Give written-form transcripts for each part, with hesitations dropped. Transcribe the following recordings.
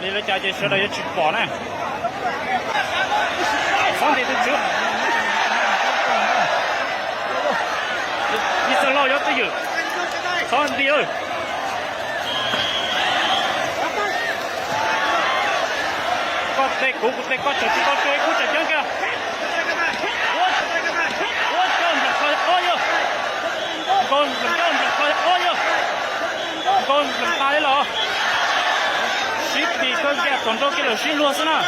你来家姐说了要去跑呢，上点都去，你这老要都有，上点哦。có tay cũ của tay có chụp có chơi của chụp chẳng kìa con làm ta đấy lọ ship bị con kia còn đâu kia là ship luôn nữa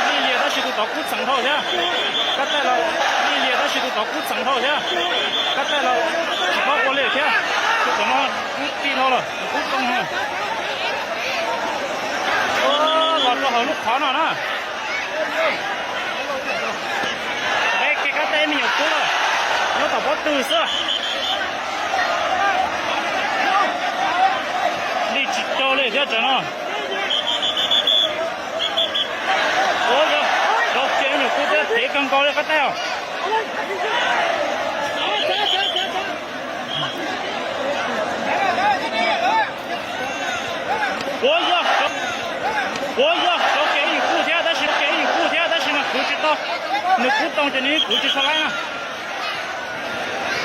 đi liền đó chỉ tụi cút sẵn thôi nhá cắt tay là đi liền đó chỉ tụi cút sẵn thôi nhá cắt tay là chỉ có qua liền thế tụi nó cút đi thôi rồi cút không hả lọt cho hồi lúc khó nào nè đây cái tay mình nhiều cú rồi nó tập bó từ xưa đi chỉ cho lên theo trận nó ôi giời đầu tiên nhiều cú thế càng cao lên cái tay à ôi giời ôi giời nó kể những cú thế đó là kể những cú thế đó là cú chỉ to nếu cú tông cho nên cú chỉ sao lại nè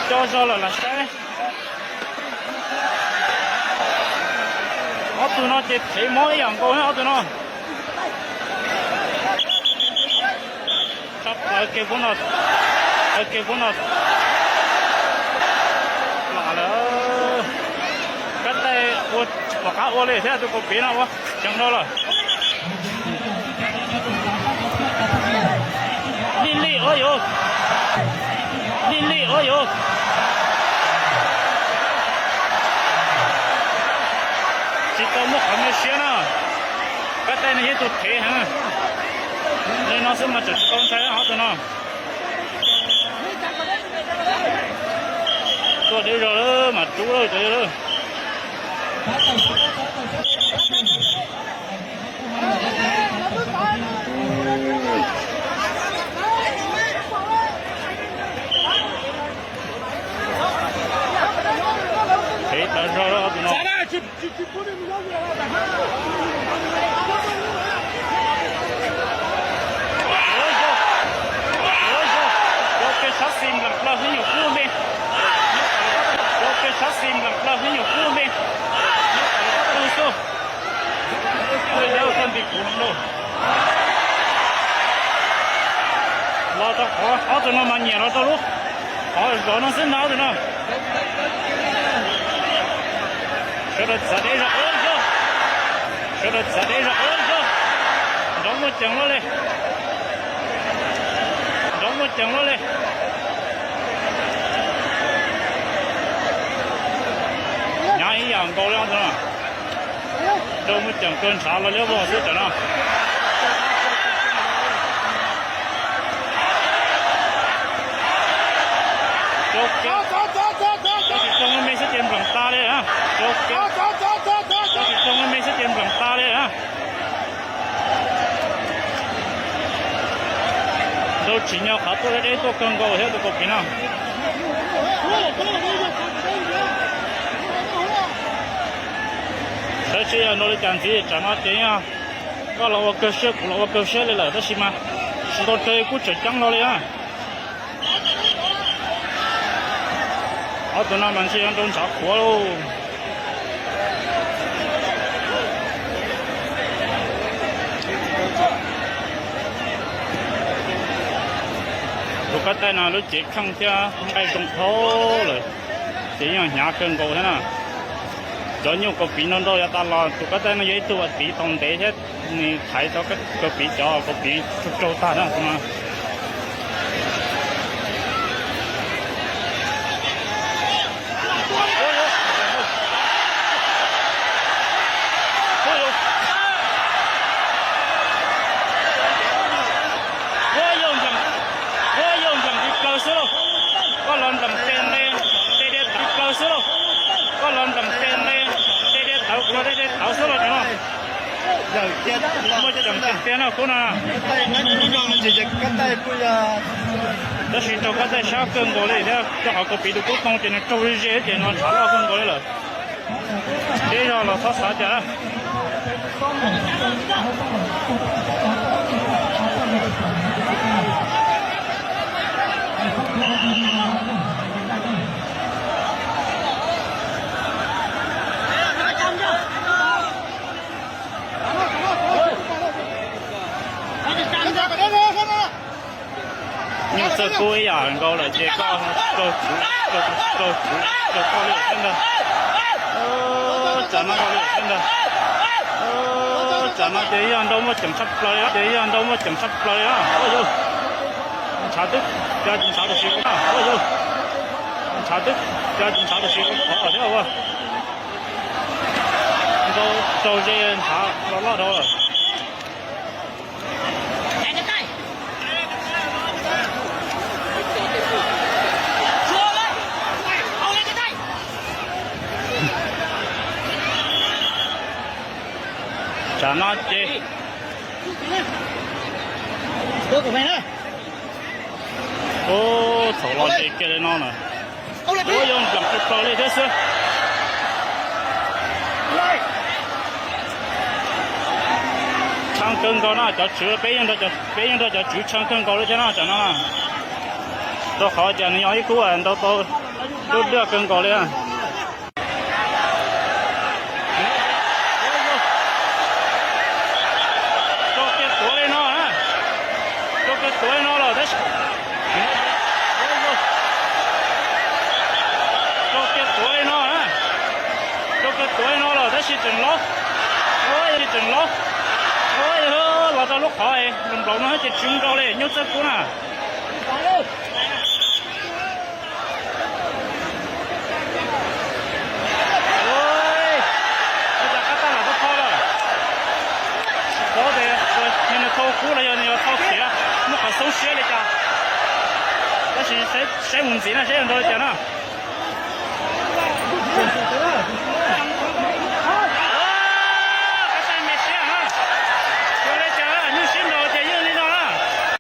cho là sai họ tụi nó chỉ thấy mỗi dạng câu hết tụi nó sắp ở cái vốn nó là cái tay quật và cá ô lên thế tôi có biết nào quá chẳng đâu rồi Lily ơi ơi chỉ có một cái máy xe nào cái tay này tụt thế hả nên nó sẽ mà chụp con trái họ tụi nó tôi đi rồi đó mà chú ơi trời ơi thế là rồi đó tụi nó cái sát sim làm sao hết nhiều cua bên cái sát sim làm sao hết nhiều cua bên tôi số tôi đâu cần bị cuốn đâu lo cho họ tụi nó mà nhẹ nó cho lúc họ rồi nó xin nào tụi nó cái đó sẽ để ra ơn chứ cái đó sẽ để ra ơn chứ đóng một chừng nó lên đóng một chừng nó lên nhà ý dạng câu lắm thôi đóng một chừng cơn xả là liêu bao nhiêu tiền nào chốt kéo trong cái mấy sẽ tiền bằng ta đấy hả chốt kéo trong cái mấy sẽ tiền bằng ta đấy hả đâu chỉ nhau khá tôi đấy tôi cần cầu hết tôi có cái nào thế chứ nó đi chẳng gì chẳng nói tiếng à có là cơ sở này là đó xí mà tôi chơi cũng chỉ chẳng nó đấy à ở tụi nó mình xem trong sạc của luôn tụi cái tay nào nó chỉ không theo không ai trong thố rồi chỉ là nhà cơn cầu thế nào cho nhiều cái bị nó đâu ta lo tụi cái tay nó dễ tụi bị tông té hết ni thấy cho cái bị cho cái bị trâu ta đó mà tiền nào cũng là đó là cho cái tay sao cơn gọi đấy cho họ có bị được cũng không cho nên trôi dễ thì nó xả lo cơn gọi đấy là 接下来他啥家？你这锅也很高了，这高了，真的。咱们高了，真的。咱们这样都没检查出来啊，这样都没检查出来啊。哎呦，查的，家警察的媳妇啊，哎呦，查的，家警察的媳妇，好家伙，都这样查老多了。咱那这，哦，走了这给人弄了，我用两只包里这是，唱更高那叫车，别人都叫就唱更高的在那讲那，都好讲的要一个人都要更高的。多少了？这是，多少了？这是真老，哎呀真老，哎呀，老早路好哎，老那些中高嘞，牛这股呢？喂，这家干了都跑了，跑的，现在跑苦了，要跑皮了。我还送血的家，那是谁问题呢？谁人都讲了。